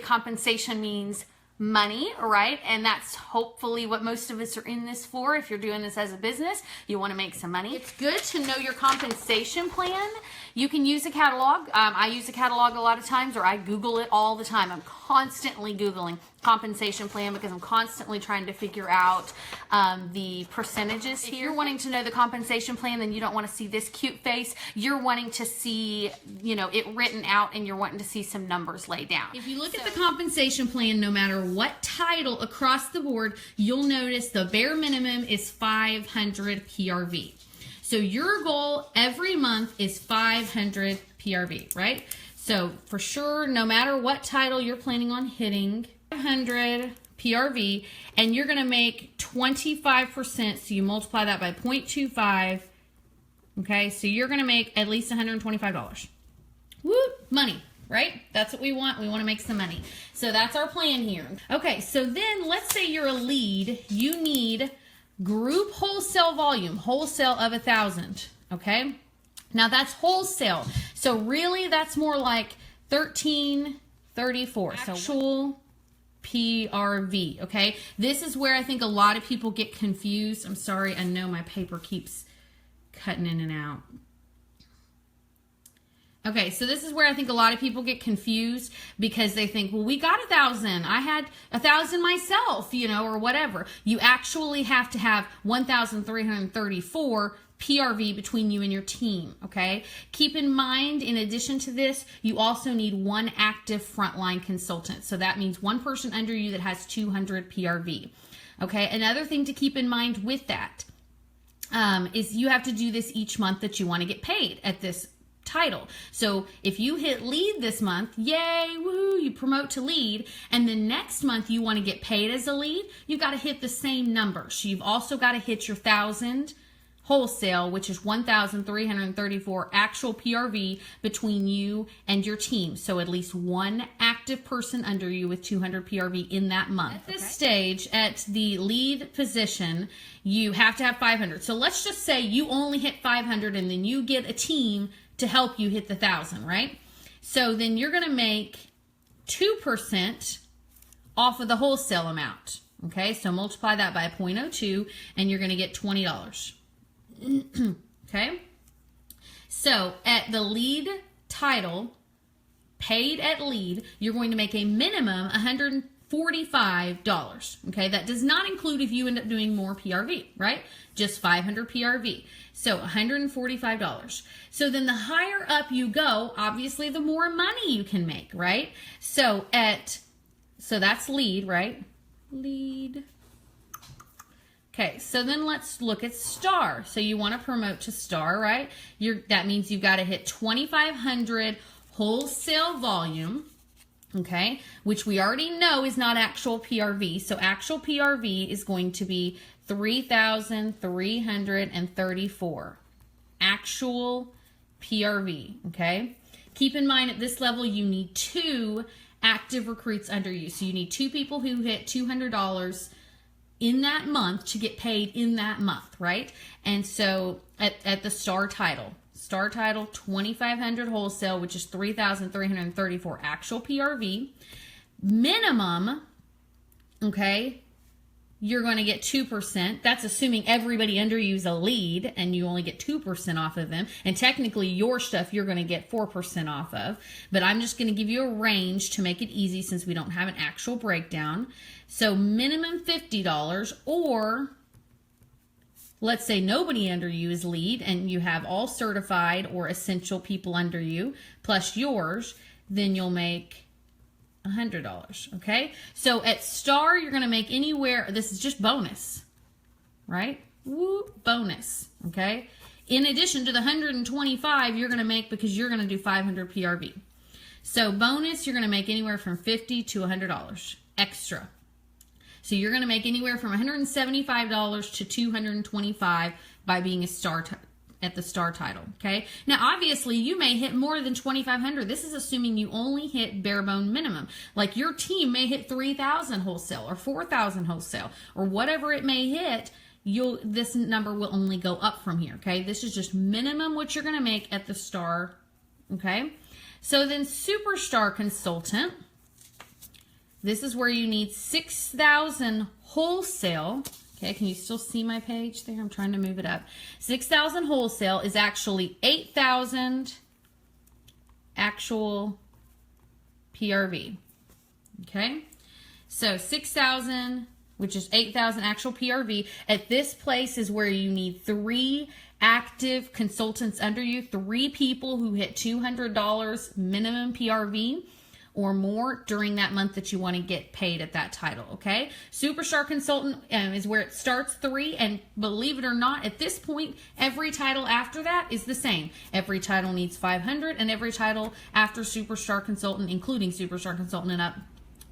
compensation means money, right? And that's hopefully what most of us are in this for. If you're doing this as a business, you want to make some money. It's good to know your compensation plan. You can use a catalog. I use a catalog a lot of times, or I Google it all the time. I'm constantly Googling compensation plan because I'm constantly trying to figure out the percentages here. If you're wanting to know the compensation plan, then you don't want to see this cute face. You're wanting to see, you know, it written out, and you're wanting to see some numbers laid down. If you look at the compensation plan, no matter what title across the board, you'll notice the bare minimum is 500 PRV. So your goal every month is 500 PRV, right? So for sure, no matter what title you're planning on hitting, 500 PRV, and you're going to make 25%. So you multiply that by 0.25. Okay, so you're going to make at least $125. Woo, money, right? That's what we want. We want to make some money. So that's our plan here. Okay, so then let's say you're a lead. You need group wholesale volume, wholesale of 1,000. Okay, now that's wholesale. So really, that's more like 1334. So actual PRV. Okay, this is where I think a lot of people get confused. I'm sorry, I know my paper keeps cutting in and out. Okay, so this is where I think a lot of people get confused because they think, well, we got 1,000. I had 1,000 myself, you know, or whatever. You actually have to have 1,334 PRV between you and your team, okay? Keep in mind, in addition to this, you also need one active frontline consultant. So that means one person under you that has 200 PRV, okay? Another thing to keep in mind with that is you have to do this each month that you want to get paid at this title. So if you hit lead this month, yay, woohoo, you promote to lead, and then next month you want to get paid as a lead, you've got to hit the same number. So you've also got to hit your 1,000 wholesale, which is 1,334 actual PRV between you and your team. So at least one active person under you with 200 PRV in that month. At this stage, at the lead position, you have to have 500. So let's just say you only hit 500 and then you get a team to help you hit the 1,000, right? So then you're going to make 2% off of the wholesale amount, okay? So multiply that by 0.02 and you're going to get $20, okay? So at the lead title, paid at lead, you're going to make a minimum $145, okay? That does not include if you end up doing more PRV, right? Just 500 PRV. So $145. So then the higher up you go, obviously the more money you can make, right? So that's lead, right? Lead. Okay, so then let's look at star. So you want to promote to star, right? That means you've got to hit 2,500 wholesale volume, okay, which we already know is not actual PRV. So actual PRV is going to be 3,334. Actual PRV, okay? Keep in mind at this level you need 2 active recruits under you. So you need 2 people who hit $200 in that month to get paid in that month, right? And so at the star title, 2,500 wholesale, which is 3,334 actual PRV. Minimum, okay, you're going to get 2%. That's assuming everybody under you is a lead and you only get 2% off of them. And technically your stuff you're going to get 4% off of. But I'm just going to give you a range to make it easy since we don't have an actual breakdown. So minimum $50, or let's say nobody under you is lead and you have all certified or essential people under you plus yours, then you'll make $100, okay? So at star, you're going to make anywhere, this is just bonus, right? Woo, bonus, okay? In addition to the 125 you're going to make because you're going to do 500 PRV. So bonus, you're going to make anywhere from $50 to $100 extra. So you're going to make anywhere from $175 to $225 by being a star at the star title, okay? Now, obviously, you may hit more than 2,500. This is assuming you only hit bare bone minimum. Like your team may hit 3,000 wholesale or 4,000 wholesale or whatever it may hit. This number will only go up from here, okay? This is just minimum what you're going to make at the star, okay? So then superstar consultant, This is where you need 6,000 wholesale. Okay, can you still see my page there? I'm trying to move it up. 6,000 wholesale is actually 8,000 actual PRV. Okay, so 6,000, which is 8,000 actual PRV. At this place is where you need 3 active consultants under you, 3 people who hit $200 minimum PRV or more during that month that you want to get paid at that title, okay? Superstar Consultant is where it starts 3, and believe it or not, at this point, every title after that is the same. Every title needs 500, and every title after Superstar Consultant, including Superstar Consultant and up,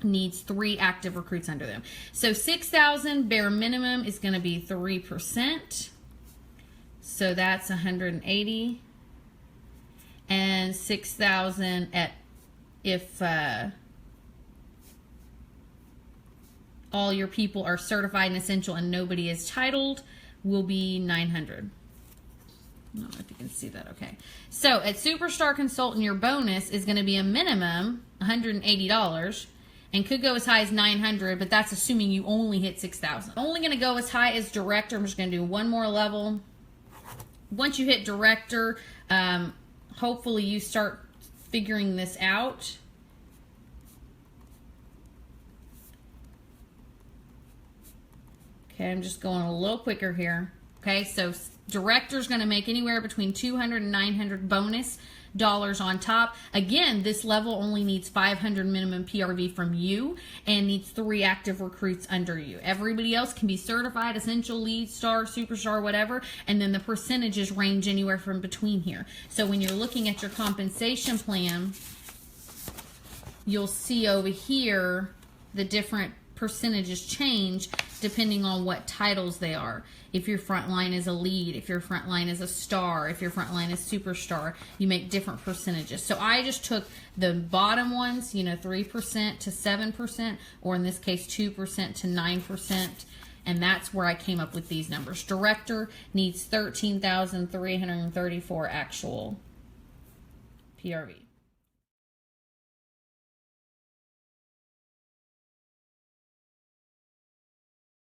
needs 3 active recruits under them. So 6,000 bare minimum is going to be 3%. So that's 180. And 6,000 at if all your people are certified and essential and nobody is titled, will be 900. I don't know if you can see that. Okay. So at Superstar Consultant, your bonus is going to be a minimum $180 and could go as high as 900, but that's assuming you only hit 6,000. Only going to go as high as Director. I'm just going to do one more level. Once you hit Director, hopefully you start figuring this out. Okay, I'm just going a little quicker here. Okay, so Director's going to make anywhere between $200 and $900 bonus dollars on top. Again, this level only needs 500 minimum PRV from you and needs 3 active recruits under you. Everybody else can be certified, essential, lead, star, superstar, whatever, and then the percentages range anywhere from between here. So when you're looking at your compensation plan, you'll see over here the different percentages change depending on what titles they are. If your front line is a lead, if your front line is a star, if your front line is superstar, you make different percentages. So I just took the bottom ones, 3% to 7%, or in this case 2% to 9%, and that's where I came up with these numbers. Director needs 13,334 actual PRV.